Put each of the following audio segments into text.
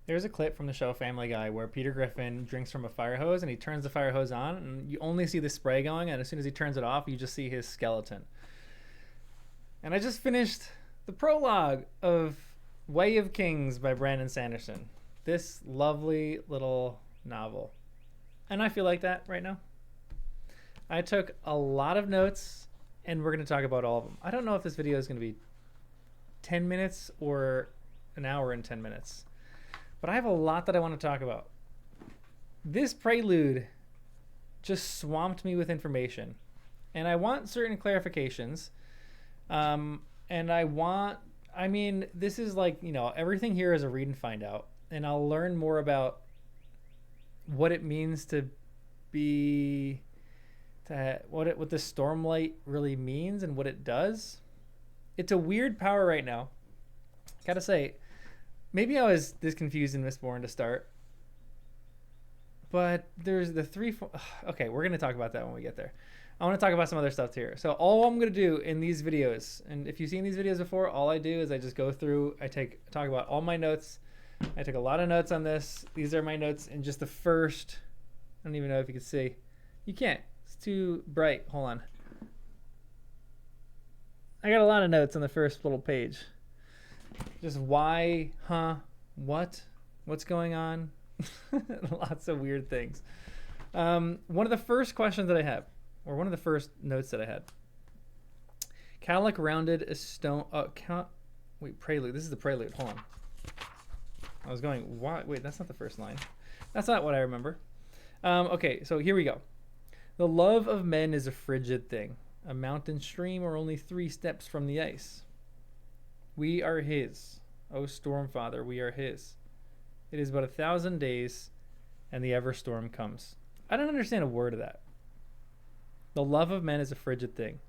There's a clip from the show Family Guy where Peter Griffin drinks from a fire hose and he turns the fire hose on and you only see the spray going, and as soon as he turns it off, you just see his skeleton. And I just finished the prologue of Way of Kings by Brandon Sanderson. This lovely little novel. And I feel like that right now. I took a lot of notes and we're going to talk about all of them. I don't know if this video is going to be 10 minutes or an hour and 10 minutes. But I have a lot that I want to talk about. This prelude just swamped me with information. And I want certain clarifications. This is like, everything here is a read and find out. And I'll learn more about what it means to be, what the Stormlight really means and what it does. It's a weird power right now. Gotta say, maybe I was this confused in Mistborn to start. But there's the okay, we're gonna talk about that when we get there. I want to talk about some other stuff here. So all I'm going to do in these videos, and if you've seen these videos before, all I do is I just go through, talk about all my notes. I took a lot of notes on this. These are my notes in just the first, I don't even know if you can see. You can't. It's too bright. Hold on. I got a lot of notes on the first little page. Just why, what's going on? Lots of weird things. One of the first questions that I have, or one of the first notes that I had. Calic rounded a stone. Prelude. This is the prelude. Hold on. I was going, what? Wait, that's not the first line. That's not what I remember. Okay, so here we go. The love of men is a frigid thing. A mountain stream or only 3 steps from the ice. We are his. O Stormfather, we are his. It is but 1,000 days, and the ever storm comes. I don't understand a word of that. The love of men is a frigid thing.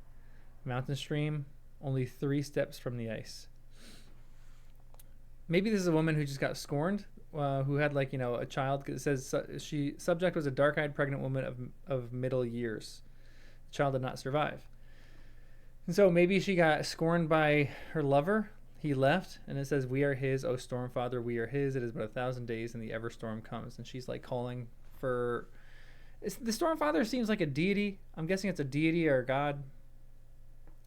Mountain stream, only 3 steps from the ice. Maybe this is a woman who just got scorned, who had a child. It says subject was a dark-eyed pregnant woman of middle years. The child did not survive. And so maybe she got scorned by her lover. He left, and it says, we are his, O Stormfather, we are his. It is but 1,000 days, and the ever storm comes. And she's calling for... The Stormfather seems like a deity. I'm guessing it's a deity or a god.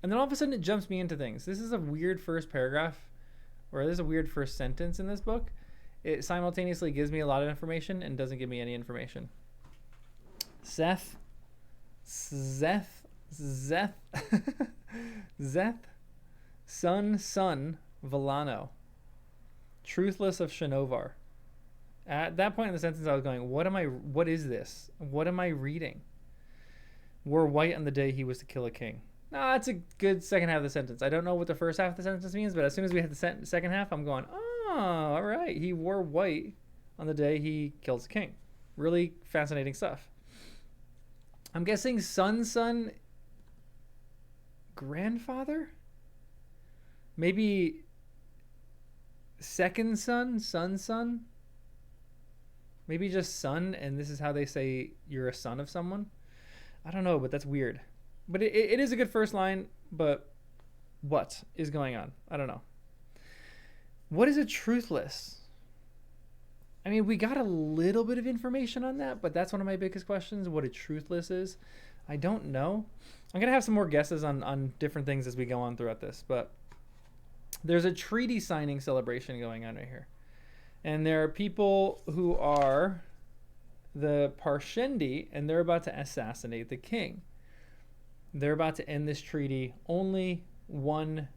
And then all of a sudden it jumps me into things. This is a weird first paragraph, or there's a weird first sentence in this book. It simultaneously gives me a lot of information and doesn't give me any information. Zeth, son, Volano, truthless of Shinovar. At that point in the sentence, I was going, what is this? What am I reading? Wore white on the day he was to kill a king. No, that's a good second half of the sentence. I don't know what the first half of the sentence means, but as soon as we hit the second half, I'm going, oh, all right. He wore white on the day he kills a king. Really fascinating stuff. I'm guessing son, grandfather? Maybe second son? Maybe just son, and this is how they say you're a son of someone. I don't know, but that's weird. But it is a good first line, but what is going on? I don't know. What is a truthless? I mean, we got a little bit of information on that, but that's one of my biggest questions, what a truthless is. I don't know. I'm going to have some more guesses on different things as we go on throughout this, but there's a treaty signing celebration going on right here. And there are people who are the Parshendi, and they're about to assassinate the king. They're about to end this treaty only 1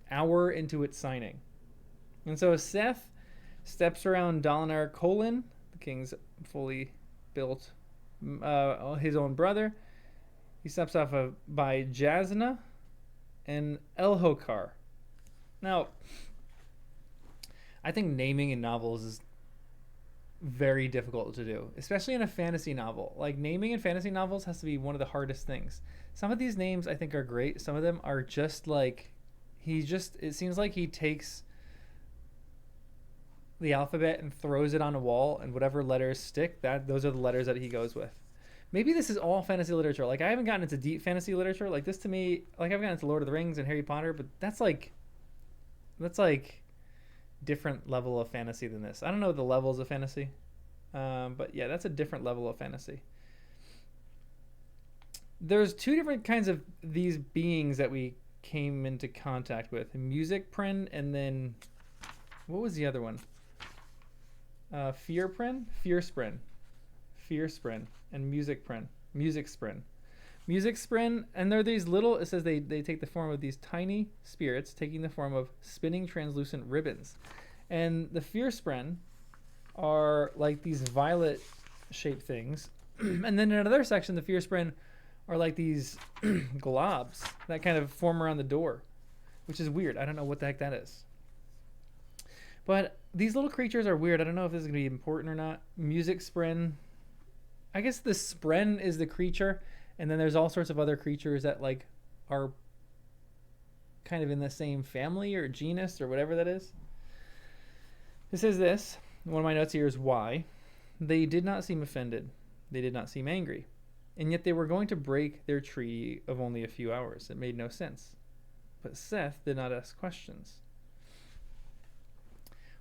hour into its signing. And so Seth steps around Dalinar Kholin, the king's fully built, his own brother. He steps off by Jasna and Elhokar. Now, I think naming in novels is very difficult to do, especially in a fantasy novel. Naming in fantasy novels has to be one of the hardest things. Some of these names I think are great. Some of them are just it seems like he takes the alphabet and throws it on a wall, and whatever letters stick, those are the letters that he goes with. Maybe this is all fantasy literature. I haven't gotten into deep fantasy literature. This to me, I've gotten into Lord of the Rings and Harry Potter, but that's different level of fantasy than this. I don't know the levels of fantasy, but yeah, that's a different level of fantasy. There's two different kinds of these beings that we came into contact with: music prin, and then what was the other one? Fear prin, fear sprin, fear sprin, and music prin, music sprin. Music sprin, and they're these little, it says they take the form of these tiny spirits, taking the form of spinning translucent ribbons. And the fear sprin are like these violet shaped things. And then in another section, the fear sprin are like these globs that kind of form around the door, which is weird. I don't know what the heck that is. But these little creatures are weird. I don't know if this is going to be important or not. Music spren. I guess the spren is the creature, and then there's all sorts of other creatures that like are kind of in the same family or genus or whatever that is. It says this. One of my notes here is why. They did not seem offended. They did not seem angry. And yet they were going to break their treaty of only a few hours. It made no sense. But Seth did not ask questions.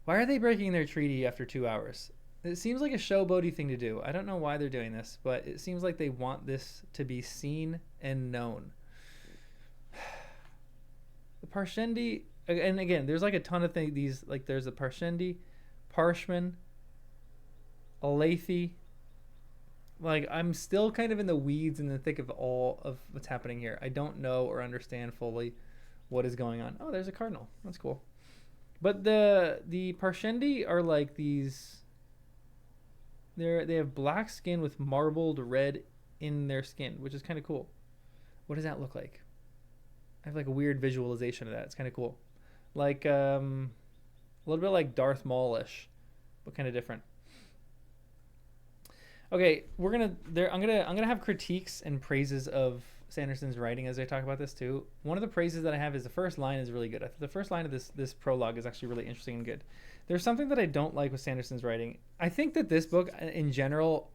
Why are they breaking their treaty after 2 hours? It seems like a showboaty thing to do. I don't know why they're doing this, but it seems like they want this to be seen and known. The Parshendi, and again, there's like a ton of things. These, like, there's a Parshendi, Parshman, Alethi. Like, I'm still kind of in the weeds in the thick of all of what's happening here. I don't know or understand fully what is going on. Oh, there's a cardinal. That's cool. But the Parshendi are like these. They have black skin with marbled red in their skin, which is kind of cool. What does that look like? I have like a weird visualization of that. It's kind of cool. Like a little bit like Darth Maul-ish, but kind of different. Okay, I'm gonna have critiques and praises of Sanderson's writing as I talk about this too. One of the praises that I have is the first line is really good. I think the first line of this prologue is actually really interesting and good. There's something that I don't like with Sanderson's writing. I think that this book in general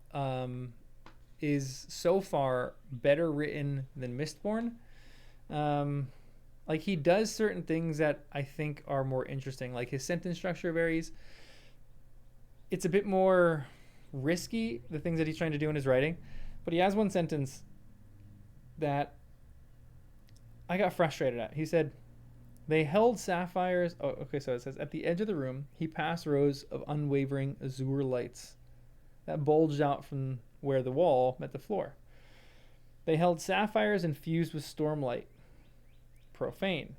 is so far better written than Mistborn. Like, he does certain things that I think are more interesting. Like, his sentence structure varies. It's a bit more risky, the things that he's trying to do in his writing, but he has one sentence that I got frustrated at. He said, they held sapphires. Oh, okay. So it says, at the edge of the room, he passed rows of unwavering azure lights that bulged out from where the wall met the floor. They held sapphires infused with stormlight. Profane.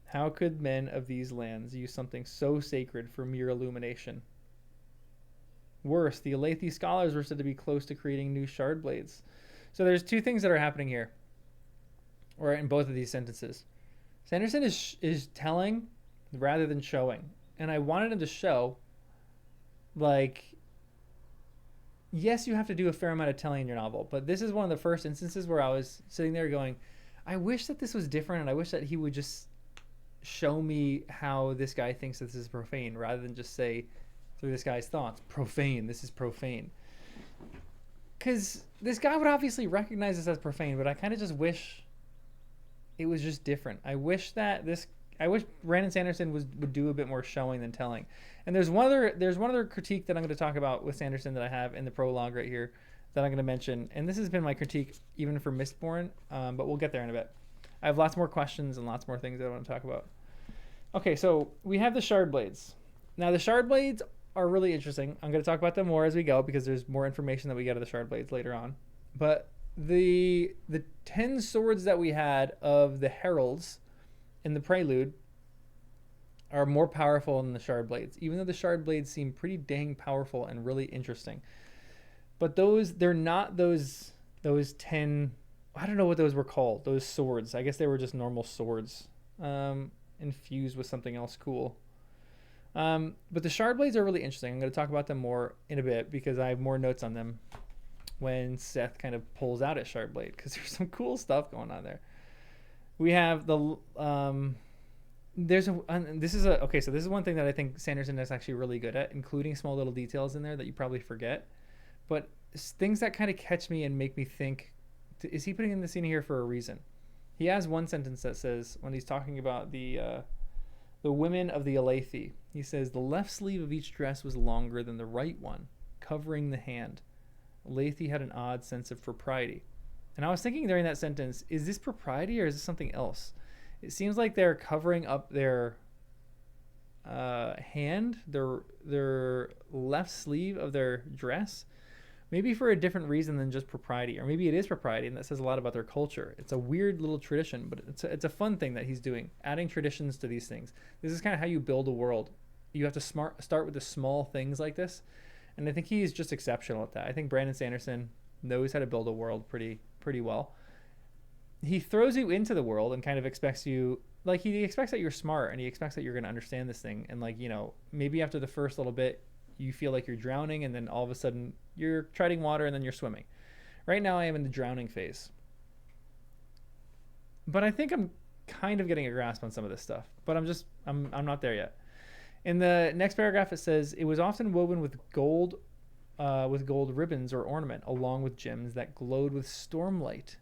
How could men of these lands use something so sacred for mere illumination? Worse, the Alethi scholars were said to be close to creating new shard blades. So there's two things that are happening here, or in both of these sentences. Sanderson is telling rather than showing. And I wanted him to show, like, yes, you have to do a fair amount of telling in your novel, but this is one of the first instances where I was sitting there going, I wish that this was different, and I wish that he would just show me how this guy thinks this is profane, rather than just say, through this guy's thoughts, profane, this is profane. Because this guy would obviously recognize this as profane, but I kind of just wish it was just different. I wish Brandon Sanderson would do a bit more showing than telling. And there's one other critique that I'm going to talk about with Sanderson that I have in the prologue right here that I'm going to mention. And this has been my critique even for Mistborn, but we'll get there in a bit. I have lots more questions and lots more things that I want to talk about. Okay, so we have the shard blades. Now, the shard blades are really interesting. I'm going to talk about them more as we go because there's more information that we get of the shard blades later on. But the 10 swords that we had of the heralds in the prelude are more powerful than the shard blades, even though the shard blades seem pretty dang powerful and really interesting. But they're not those 10, I don't know what those were called, those swords. I guess they were just normal swords infused with something else cool. But the shard blades are really interesting. I'm going to talk about them more in a bit because I have more notes on them when Seth kind of pulls out his shard blade, because there's some cool stuff going on there. We have the this is one thing that I think Sanderson is actually really good at, including small little details in there that you probably forget, but things that kind of catch me and make me think, is he putting in the scene here for a reason? He has one sentence that says, when he's talking about the The women of the Alethi. He says, the left sleeve of each dress was longer than the right one, covering the hand. Alethi had an odd sense of propriety. And I was thinking during that sentence, is this propriety or is this something else? It seems like they're covering up their hand, their left sleeve of their dress, maybe for a different reason than just propriety, or maybe it is propriety, and that says a lot about their culture. It's a weird little tradition, but it's a fun thing that he's doing, adding traditions to these things. This is kind of how you build a world. You have to start with the small things like this, and I think he's just exceptional at that. I think Brandon Sanderson knows how to build a world pretty well. He throws you into the world and kind of expects you, like, he expects that you're smart, and he expects that you're going to understand this thing, and, like, you know, maybe after the first little bit you feel like you're drowning, and then all of a sudden you're treading water, and then you're swimming. Right now I am in the drowning phase, but I think I'm kind of getting a grasp on some of this stuff, but I'm not there yet. In the next paragraph it says, it was often woven with gold ribbons or ornament, along with gems that glowed with stormlight.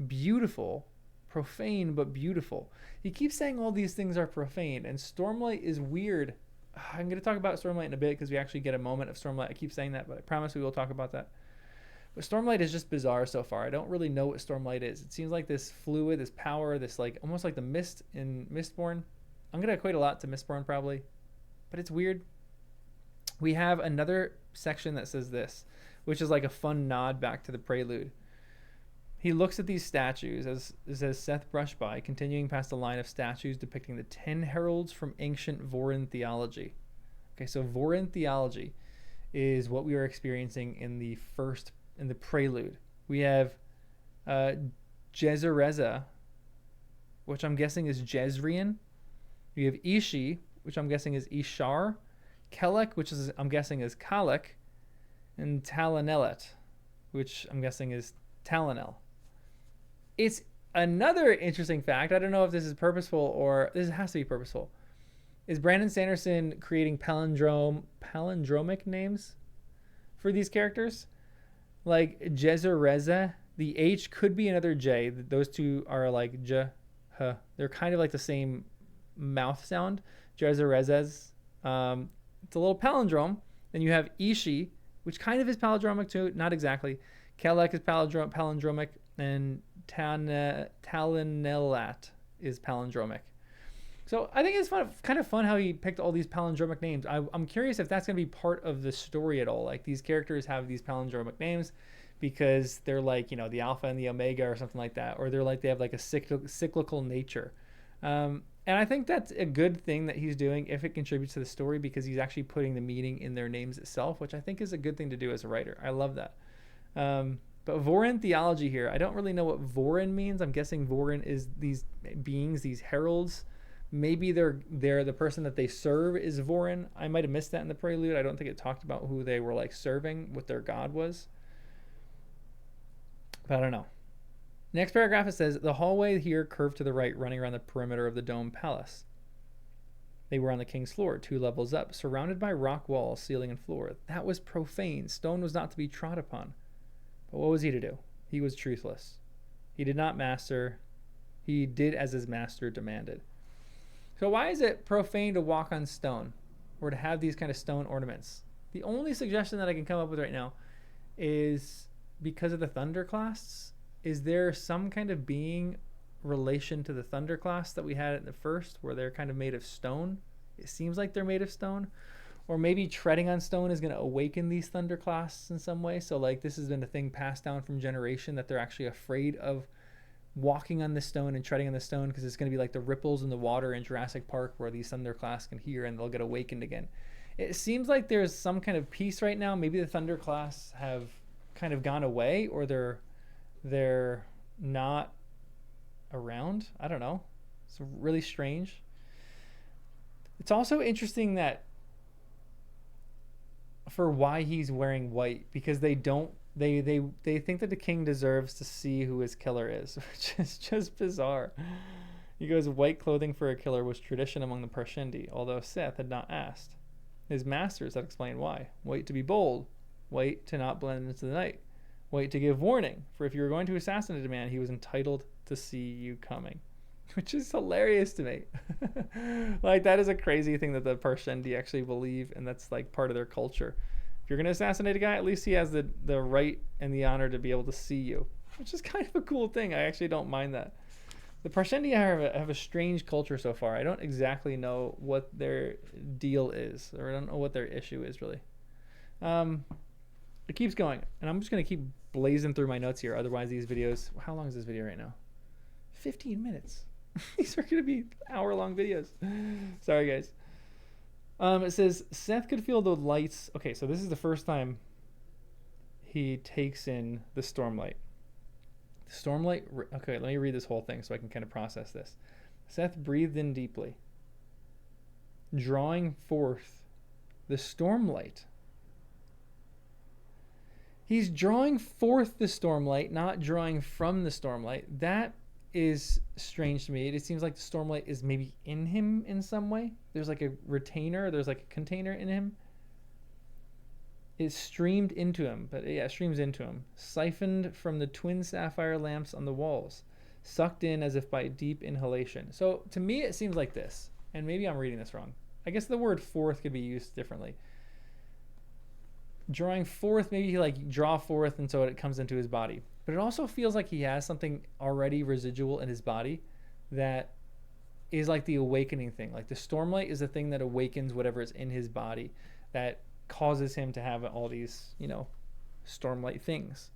Beautiful, profane, but beautiful. He keeps saying all these things are profane, and stormlight is weird. I'm going to talk about Stormlight in a bit because we actually get a moment of Stormlight. I keep saying that, but I promise we will talk about that. But Stormlight is just bizarre so far. I don't really know what Stormlight is. It seems like this fluid, this power, this, like, almost like the mist in Mistborn. I'm going to equate a lot to Mistborn probably, but it's weird. We have another section that says this, which is like a fun nod back to the prelude. He looks at these statues as Seth brushed by, continuing past a line of statues depicting the 10 heralds from ancient Vorin theology. Okay, so Vorin theology is what we are experiencing in the prelude. We have Jezereza, which I'm guessing is Jezrien. We have Ishi, which I'm guessing is Ishar. Kelek, which is I'm guessing is Kalek. And Talanelet, which I'm guessing is Talanel. It's another interesting fact. I don't know if this is purposeful or this has to be purposeful. Is Brandon Sanderson creating palindromic names for these characters? Like Jezereza, the H could be another J. Those two are like J, H. They're kind of like the same mouth sound. Jezerezes. It's a little palindrome. Then you have Ishi, which kind of is palindromic too. Not exactly. Kelek is palindromic, and Talanelat is palindromic. So I think it's kind of fun how he picked all these palindromic names. I'm curious if that's going to be part of the story at all. Like, these characters have these palindromic names because they're like, you know, the alpha and the omega or something like that. Or they're like, they have like a cyclical nature. And I think that's a good thing that he's doing if it contributes to the story, because he's actually putting the meaning in their names itself, which I think is a good thing to do as a writer. I love that. But Vorin theology here, I don't really know what Vorin means. I'm guessing Vorin is these beings, these heralds. Maybe they're the person that they serve is Vorin. I might have missed that in the prelude. I don't think it talked about who they were like serving, what their god was. But I don't know. Next paragraph it says, the hallway here curved to the right, running around the perimeter of the dome palace. They were on the king's floor, 2 levels up, surrounded by rock walls, ceiling, and floor. That was profane. Stone was not to be trod upon. But what was he to do? He was truthless. He did not master. He did as his master demanded. So why is it profane to walk on stone or to have these kind of stone ornaments? The only suggestion that I can come up with right now is because of the thunderclasts. Is there some kind of being relation to the thunderclasts that we had at the first, where they're kind of made of stone? It seems like they're made of stone. Or maybe treading on stone is going to awaken these thunderclasts in some way. So, like, this has been a thing passed down from generation, that they're actually afraid of walking on the stone and treading on the stone, because it's going to be like the ripples in the water in Jurassic Park where these thunderclasts can hear and they'll get awakened again. It seems like there's some kind of peace right now. Maybe the thunderclasts have kind of gone away, or they're not around. I don't know. It's really strange. It's also interesting that for why he's wearing white, because they think that the king deserves to see who his killer is, which is just bizarre. He goes, white clothing for a killer was tradition among the Parshendi, although Seth had not asked. His masters had explained why. White to be bold, white to not blend into the night, white to give warning, for if you were going to assassinate a man, he was entitled to see you coming. which is hilarious to me. Like, that is a crazy thing that the Parshendi actually believe, and that's like part of their culture. If you're gonna assassinate a guy, at least he has the right and the honor to be able to see you, which is kind of a cool thing. I actually don't mind that. The Parshendi have a strange culture so far. I don't exactly know what their deal is, or I don't know what their issue is really. It keeps going, and I'm just gonna keep blazing through my notes here. Otherwise, these videos. How long is this video right now? 15 minutes. These are gonna be hour-long videos. Sorry, guys. It says Seth could feel the lights. Okay, so this is the first time he takes in the Stormlight. The Stormlight. Okay, let me read this whole thing so I can kind of process this. Seth breathed in deeply, drawing forth the Stormlight. He's drawing forth the Stormlight, not drawing from the Stormlight. That is strange to me. It seems like the Stormlight is maybe in him in some way. There's like a retainer, there's like a container in him. It streamed into him, but yeah, it streams into him. Siphoned from the twin sapphire lamps on the walls. Sucked in as if by deep inhalation. So to me, it seems like this. And maybe I'm reading this wrong. I guess the word forth could be used differently. Drawing forth, maybe he like draw forth and so it comes into his body. But it also feels like he has something already residual in his body that is like the awakening thing. Like the Stormlight is the thing that awakens whatever is in his body that causes him to have all these, Stormlight things.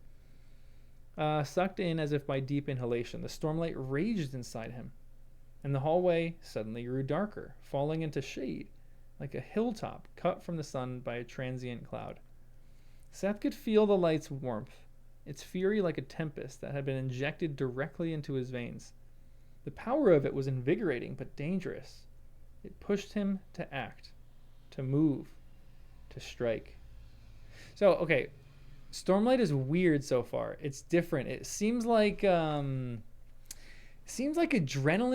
Sucked in as if by deep inhalation, the Stormlight raged inside him, and the hallway suddenly grew darker, falling into shade, like a hilltop cut from the sun by a transient cloud. Seth could feel the light's warmth, its fury like a tempest that had been injected directly into his veins. The power of it was invigorating but dangerous. It pushed him to act, to move, to strike. So, okay, Stormlight is weird so far. It's different. It seems like adrenaline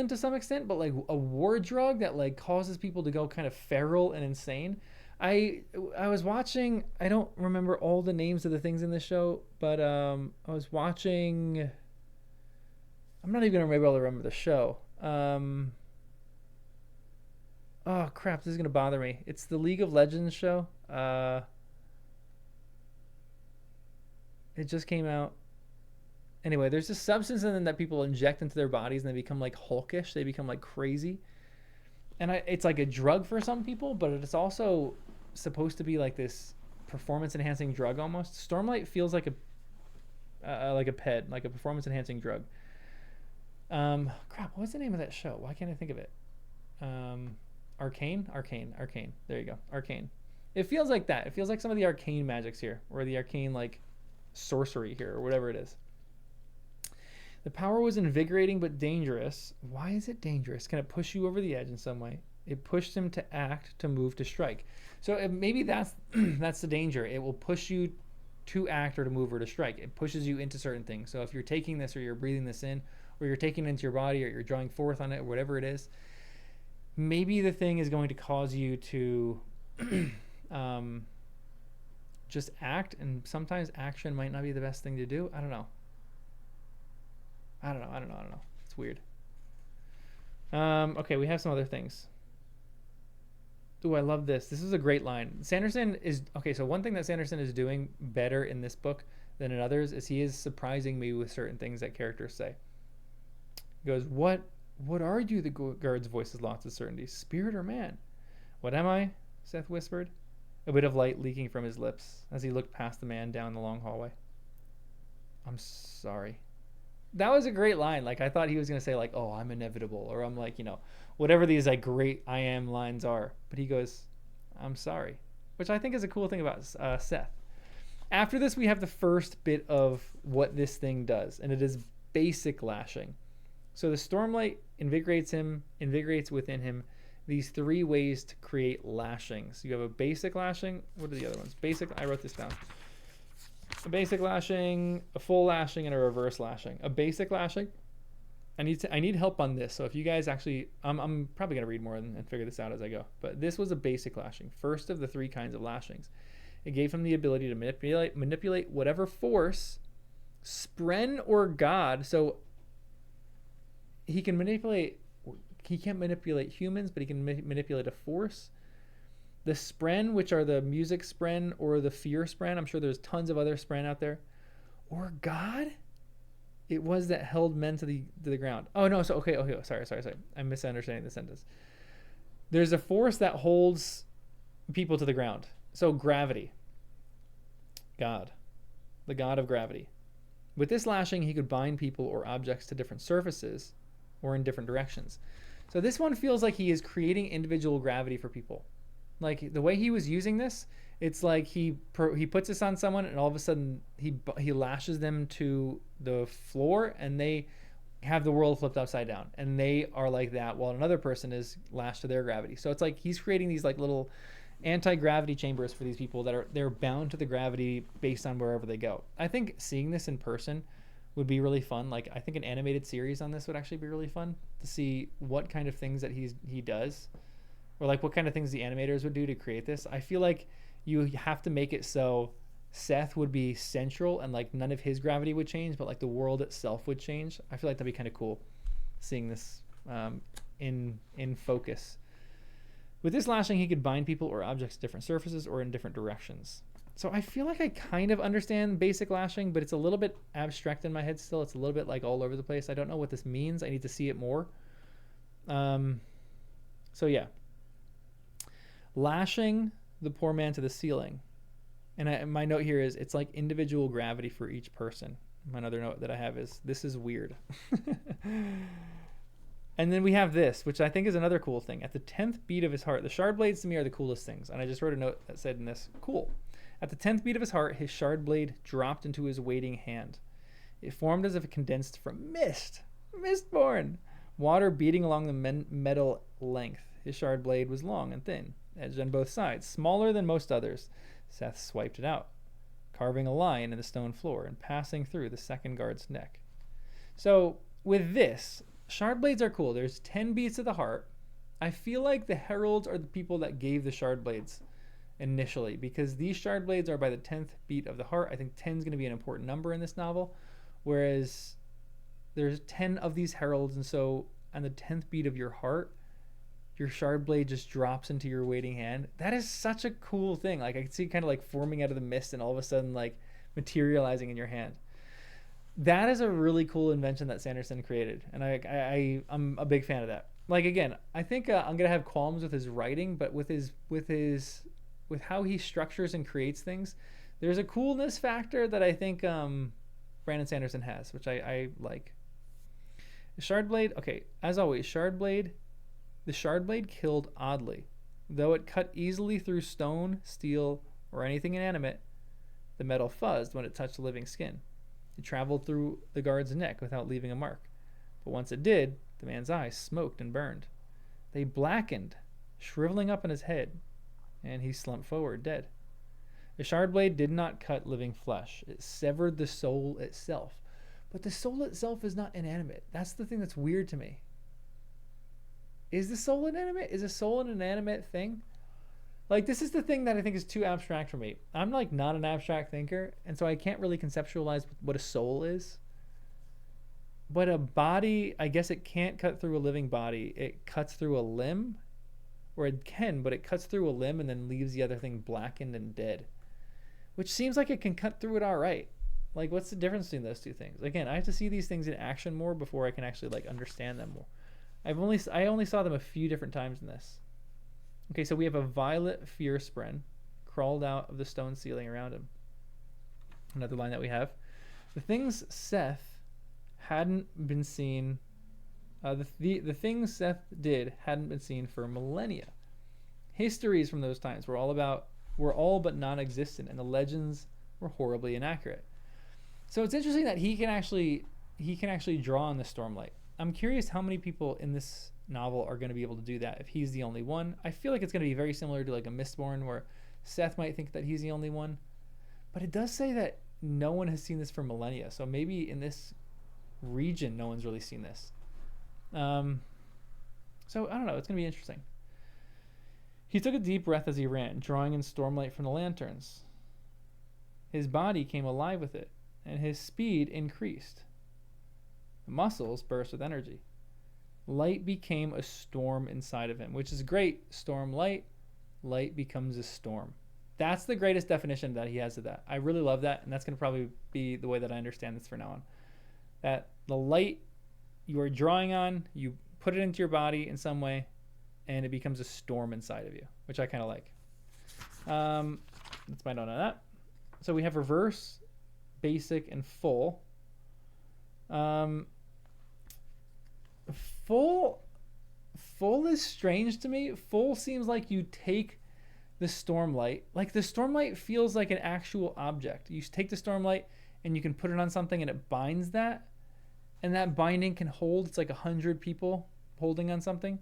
to some extent, but like a war drug that like causes people to go kind of feral and insane. I was watching, I don't remember all the names of the things in this show, but I was watching, I'm not even gonna be able to remember the show. Oh crap, this is gonna bother me. It's the League of Legends show. It just came out. Anyway, there's this substance in them that people inject into their bodies and they become like Hulkish. They become like crazy. And it's like a drug for some people, but it's also supposed to be like this performance enhancing drug almost. Stormlight feels like a PED, like a performance enhancing drug. Crap, what's the name of that show? Why can't I think of it? Arcane. There you go. Arcane. It feels like that. It feels like some of the arcane magics here, or the arcane like sorcery here, or whatever it is. The power was invigorating but dangerous. Why is it dangerous? Can it push you over the edge in some way? It pushed him to act, to move, to strike. So maybe that's that's the danger. It will push you to act or to move or to strike. It pushes you into certain things. So if you're taking this or you're breathing this in or you're taking it into your body or you're drawing forth on it or whatever it is, maybe the thing is going to cause you to just act, and sometimes action might not be the best thing to do. I don't know. It's weird. Okay, we have some other things. Ooh, I love this. This is a great line. Sanderson is... Okay, so one thing that Sanderson is doing better in this book than in others is he is surprising me with certain things that characters say. He goes, What are you? The guard's voice has lots of certainty. Spirit or man? What am I? Seth whispered, a bit of light leaking from his lips as he looked past the man down the long hallway. I'm sorry. That was a great line. Like, I thought he was going to say, like, oh, I'm inevitable, or I'm like, whatever these like great I am lines are. But he goes, I'm sorry, which I think is a cool thing about Seth. After this, we have the first bit of what this thing does, and it is basic lashing. So the Stormlight invigorates within him these three ways to create lashings. You have a basic lashing. What are the other ones? Basic, I wrote this down. A basic lashing, a full lashing, and a reverse lashing. A basic lashing, I need help on this. So if you guys actually, I'm probably gonna read more and figure this out as I go. But this was a basic lashing, first of the three kinds of lashings. It gave him the ability to manipulate whatever force, spren or god. So he can manipulate. He can't manipulate humans, but he can manipulate a force. The spren, which are the music spren or the fear spren. I'm sure there's tons of other spren out there. Or God? It was that held men to the ground. Oh no, so okay, sorry. I'm misunderstanding the sentence. There's a force that holds people to the ground. So gravity. God. The god of gravity. With this lashing, he could bind people or objects to different surfaces or in different directions. So this one feels like he is creating individual gravity for people. Like the way he was using this, it's like he puts this on someone and all of a sudden he lashes them to the floor and they have the world flipped upside down and they are like that while another person is lashed to their gravity. So it's like he's creating these like little anti-gravity chambers for these people that they're bound to the gravity based on wherever they go. I think seeing this in person would be really fun. Like I think an animated series on this would actually be really fun to see what kind of things that he does, or like what kind of things the animators would do to create this. I feel like you have to make it so Seth would be central and like none of his gravity would change, but like the world itself would change. I feel like that'd be kind of cool seeing this in focus. With this lashing, he could bind people or objects to different surfaces or in different directions. So I feel like I kind of understand basic lashing, but it's a little bit abstract in my head still. It's a little bit like all over the place. I don't know what this means. I need to see it more. So yeah. Lashing the poor man to the ceiling. And my note here is it's like individual gravity for each person. My other note that I have is this is weird. And then we have this, which I think is another cool thing. At the 10th beat of his heart, the shard blades to me are the coolest things. And I just wrote a note that said in this, cool. At the 10th beat of his heart, his shard blade dropped into his waiting hand. It formed as if it condensed from mist. Mistborn. Water beating along the metal length. His shard blade was long and thin, edged on both sides, smaller than most others. Seth swiped it out, carving a line in the stone floor and passing through the second guard's neck. So with this, shard blades are cool. There's 10 beats of the heart. I feel like the heralds are the people that gave the shard blades initially, because these shard blades are by the 10th beat of the heart. I think 10 is going to be an important number in this novel, whereas there's 10 of these heralds, and so on the 10th beat of your heart, your shard blade just drops into your waiting hand. That is such a cool thing. Like I can see it kind of like forming out of the mist and all of a sudden like materializing in your hand. That is a really cool invention that Sanderson created, and I'm a big fan of that. Like again, I think I'm gonna have qualms with his writing, but with how he structures and creates things, there's a coolness factor that I think Brandon Sanderson has, which I like. The shard blade, okay, as always, the shard blade killed oddly, though it cut easily through stone, steel, or anything inanimate. The metal fuzzed when it touched the living skin. It traveled through the guard's neck without leaving a mark. But once it did, the man's eyes smoked and burned. They blackened, shriveling up in his head, and he slumped forward, dead. The shard blade did not cut living flesh. It severed the soul itself. But the soul itself is not inanimate. That's the thing that's weird to me. Is the soul inanimate? Is a soul an inanimate thing? Like, this is the thing that I think is too abstract for me. I'm like not an abstract thinker, and so I can't really conceptualize what a soul is. But a body, I guess it can't cut through a living body. It cuts through a limb, or it can, but it cuts through a limb and then leaves the other thing blackened and dead, which seems like it can cut through it all right. Like, what's the difference between those two things? Again, I have to see these things in action more before I can actually like understand them more. I only saw them a few different times in this. Okay, so we have a violet fear spren crawled out of the stone ceiling around him. Another line that we have. The things Seth hadn't been seen, the things Seth did hadn't been seen for millennia. Histories from those times were all but non-existent, and the legends were horribly inaccurate. So it's interesting that he can actually draw on the Stormlight. I'm curious how many people in this novel are going to be able to do that if he's the only one. I feel like it's going to be very similar to like a Mistborn where Seth might think that he's the only one. But it does say that no one has seen this for millennia. So maybe in this region, no one's really seen this. So I don't know. It's going to be interesting. He took a deep breath as he ran, drawing in stormlight from the lanterns. His body came alive with it, and his speed increased. The muscles burst with energy. Light became a storm inside of him, which is great. Storm light, light becomes a storm. That's the greatest definition that he has of that. I really love that, and that's going to probably be the way that I understand this from now on. That the light you are drawing on, you put it into your body in some way, and it becomes a storm inside of you, which I kind of like. That's my note on that. So we have reverse, basic, and full. Full is strange to me. Full seems like you take the stormlight. Like the stormlight feels like an actual object. You take the stormlight and you can put it on something and it binds that. And that binding can hold, it's like 100 people holding on something.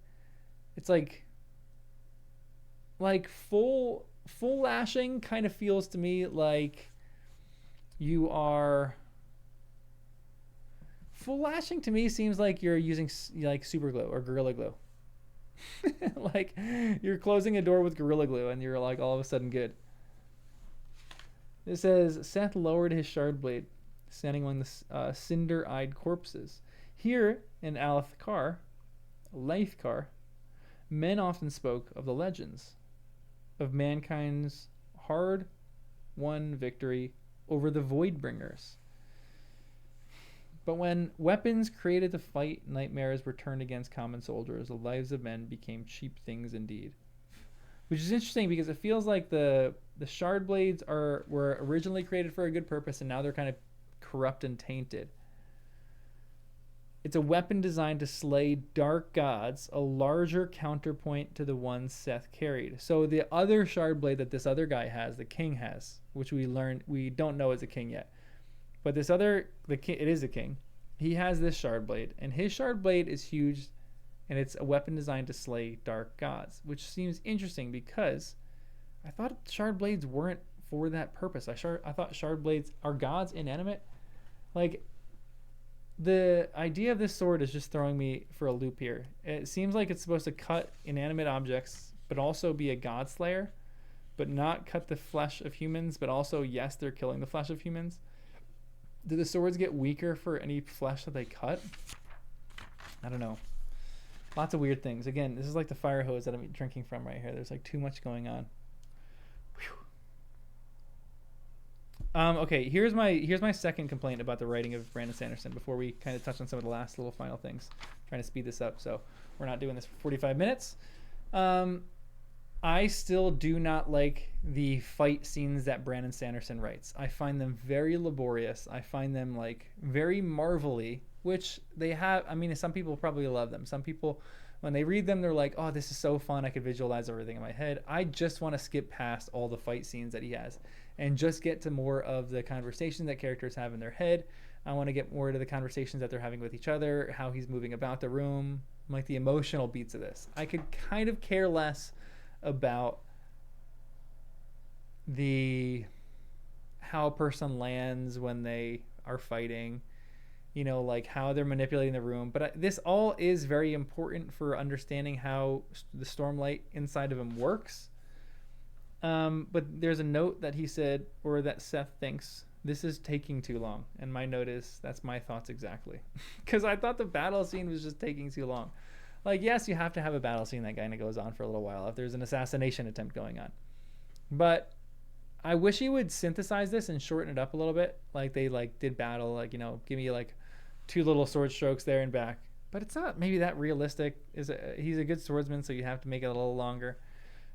It's like full lashing kind of feels to me like you are... Full lashing to me seems like you're using like super glue or Gorilla Glue. Like you're closing a door with Gorilla Glue and you're like all of a sudden good. It says Seth lowered his shard blade, standing among the cinder-eyed corpses. Here in Alethkar, men often spoke of the legends of mankind's hard-won victory over the Voidbringers. But when weapons created to fight nightmares were turned against common soldiers, the lives of men became cheap things indeed. Which is interesting because it feels like the shard blades were originally created for a good purpose and now they're kind of corrupt and tainted. It's a weapon designed to slay dark gods, a larger counterpoint to the one Seth carried. So the other shard blade that this other guy has, the king has, which we don't know is a king yet. But this other, it is a king. He has this shard blade, and his shard blade is huge, and it's a weapon designed to slay dark gods, which seems interesting because I thought shard blades weren't for that purpose. I thought shard blades are gods inanimate. Like, the idea of this sword is just throwing me for a loop here. It seems like it's supposed to cut inanimate objects, but also be a god slayer, but not cut the flesh of humans, but also, yes, they're killing the flesh of humans. Do the swords get weaker for any flesh that they cut? I don't know. Lots of weird things. Again, this is like the fire hose that I'm drinking from right here. There's like too much going on. Okay, here's my second complaint about the writing of Brandon Sanderson before we kind of touch on some of the last little final things. I'm trying to speed this up so we're not doing this for 45 minutes. I still do not like the fight scenes that Brandon Sanderson writes. I find them very laborious. I find them like very marvelly, which they have. I mean, some people probably love them. Some people, when they read them, they're like, oh, this is so fun. I could visualize everything in my head. I just want to skip past all the fight scenes that he has and just get to more of the conversations that characters have in their head. I want to get more to the conversations that they're having with each other, how he's moving about the room, like the emotional beats of this. I could kind of care less about how a person lands when they are fighting, like how they're manipulating the room. But this all is very important for understanding how the stormlight inside of him works. But there's a note that he said, or that Seth thinks, this is taking too long. And my note is, that's my thoughts exactly. Because I thought the battle scene was just taking too long. Like, yes, you have to have a battle scene that kind of goes on for a little while if there's an assassination attempt going on. But I wish he would synthesize this and shorten it up a little bit. Like they did battle, give me like 2 little sword strokes there and back. But it's not maybe that realistic. He's a good swordsman, so you have to make it a little longer.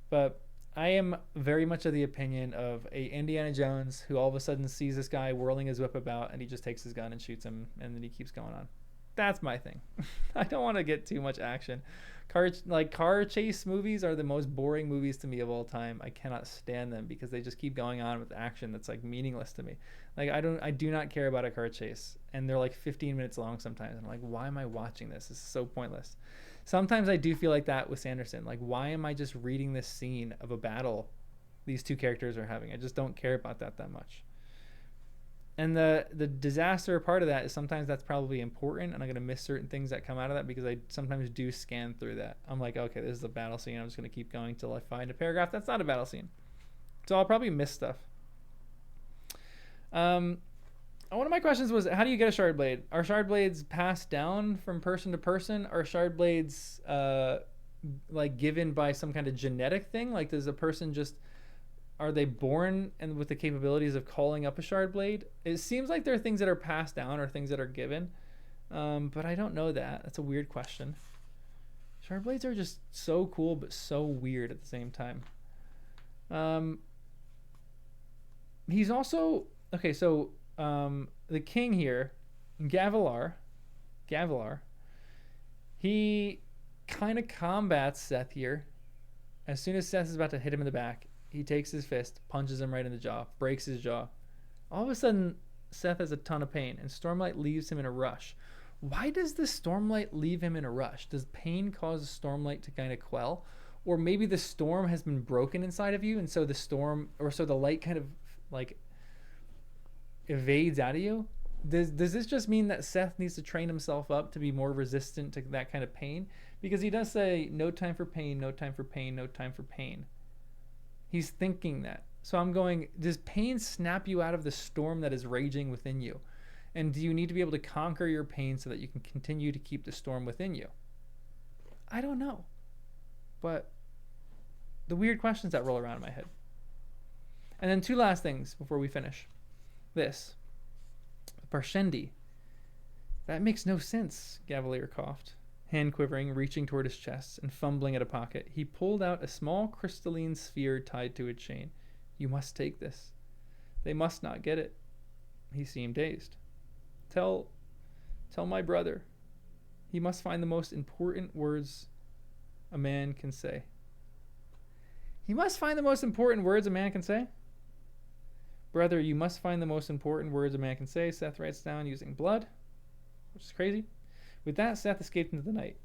But I am very much of the opinion of a Indiana Jones who all of a sudden sees this guy whirling his whip about and he just takes his gun and shoots him and then he keeps going on. That's my thing. I don't want to get too much action. Car chase movies are the most boring movies to me of all time. I cannot stand them because they just keep going on with action that's like meaningless to me. Like I do not care about a car chase, and they're like 15 minutes long sometimes. I'm like, why am I watching this? This is so pointless. Sometimes I do feel like that with Sanderson. Like, why am I just reading this scene of a battle these two characters are having? I just don't care about that much. And the disaster part of that is sometimes that's probably important, and I'm going to miss certain things that come out of that because I sometimes do scan through that. I'm like, okay, this is a battle scene. I'm just going to keep going till I find a paragraph that's not a battle scene. So I'll probably miss stuff. One of my questions was, how do you get a shard blade? Are shard blades passed down from person to person? Are shard blades like given by some kind of genetic thing? Like, does a person just, are they born and with the capabilities of calling up a shard blade? It seems like there are things that are passed down or things that are given, but I don't know that. That's a weird question. Shard blades are just so cool, but so weird at the same time. He's also okay. So the king here, Gavilar, he kind of combats Seth here. As soon as Seth is about to hit him in the back, he takes his fist, punches him right in the jaw, breaks his jaw. All of a sudden, Seth has a ton of pain, and Stormlight leaves him in a rush. Why does the Stormlight leave him in a rush? Does pain cause Stormlight to kind of quell? Or maybe the storm has been broken inside of you, and so the storm, or so the light kind of like evades out of you? Does this just mean that Seth needs to train himself up to be more resistant to that kind of pain? Because he does say, no time for pain, no time for pain, no time for pain. He's thinking that. So I'm going, does pain snap you out of the storm that is raging within you? And do you need to be able to conquer your pain so that you can continue to keep the storm within you? I don't know. But the weird questions that roll around in my head. And then two last things before we finish. This. Parshendi. That makes no sense, Gavalier coughed. Hand quivering, reaching toward his chest, and fumbling at a pocket, he pulled out a small crystalline sphere tied to a chain. You must take this. They must not get it. He seemed dazed. Tell my brother. He must find the most important words a man can say. He must find the most important words a man can say? Brother, you must find the most important words a man can say, Seth writes down using blood, which is crazy. With that, Seth escaped into the night.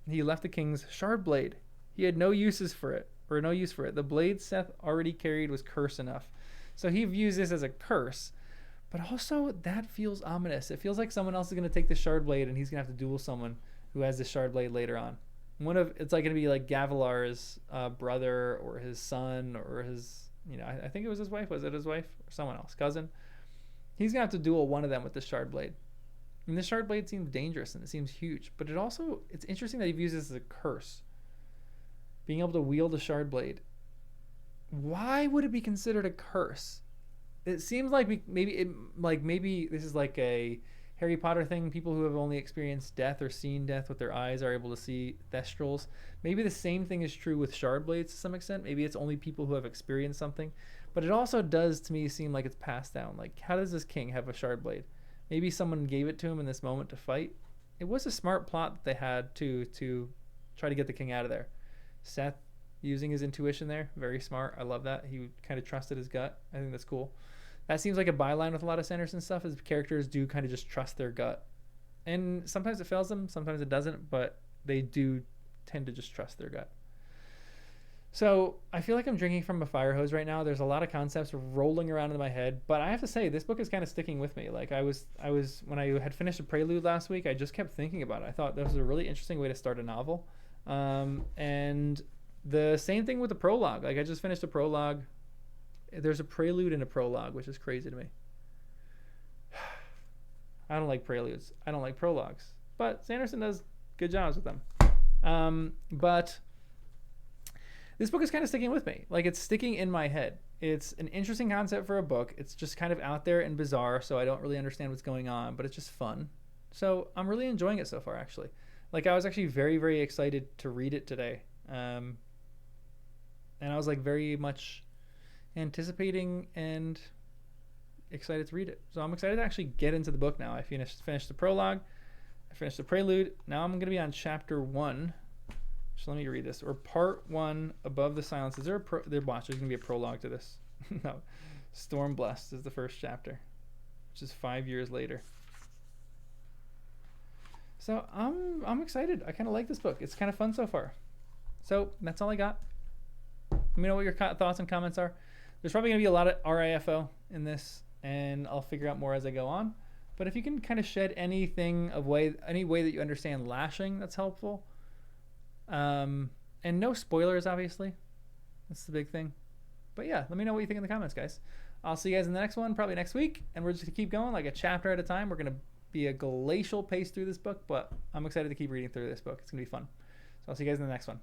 He left the king's shard blade. He had no use for it. The blade Seth already carried was curse enough. So he views this as a curse. But also, that feels ominous. It feels like someone else is going to take the shard blade and he's going to have to duel someone who has the shard blade later on. It's like going to be like Gavilar's brother or his son or his, I think it was his wife. Was it his wife or someone else? Cousin? He's going to have to duel one of them with the shard blade. And the shard blade seems dangerous and it seems huge. But it's interesting that he views this as a curse. Being able to wield a shard blade. Why would it be considered a curse? It seems like maybe this is like a Harry Potter thing. People who have only experienced death or seen death with their eyes are able to see thestrals. Maybe the same thing is true with shard blades to some extent. Maybe it's only people who have experienced something. But it also does to me seem like it's passed down. Like, how does this king have a shard blade? Maybe someone gave it to him in this moment to fight. It was a smart plot that they had to try to get the king out of there. Seth using his intuition there, very smart. I love that. He kind of trusted his gut. I think that's cool. That seems like a byline with a lot of Sanderson stuff, is characters do kind of just trust their gut. And sometimes it fails them, sometimes it doesn't, but they do tend to just trust their gut. So I feel like I'm drinking from a fire hose right now. There's a lot of concepts rolling around in my head, but I have to say this book is kind of sticking with me. Like I was when I had finished a Prelude last week, I just kept thinking about it. I thought that was a really interesting way to start a novel. And the same thing with the prologue. Like I just finished a prologue. There's a prelude and a prologue, which is crazy to me. I don't like preludes. I don't like prologues, but Sanderson does good jobs with them. But this book is kind of sticking with me. Like it's sticking in my head. It's an interesting concept for a book. It's just kind of out there and bizarre, so I don't really understand what's going on, but it's just fun. So I'm really enjoying it so far, actually. Like I was actually very, very excited to read it today. And I was like very much anticipating and excited to read it. So I'm excited to actually get into the book now. I finished the prologue. I finished the prelude. Now I'm going to be on chapter 1. So let me read this. Or part 1, Above the Silence. Is there there's going to be a prologue to this. No. Storm Blessed is the first chapter, which is 5 years later. So I'm excited. I kind of like this book. It's kind of fun so far. So that's all I got. Let me know what your thoughts and comments are. There's probably going to be a lot of RIFO in this, and I'll figure out more as I go on. But if you can kind of shed any way that you understand lashing, that's helpful. And no spoilers, obviously. That's the big thing. But yeah, let me know what you think in the comments, guys. I'll see you guys in the next one, probably next week, and we're just gonna keep going like a chapter at a time. We're gonna be a glacial pace through this book, but I'm excited to keep reading through this book. It's gonna be fun. So I'll see you guys in the next one.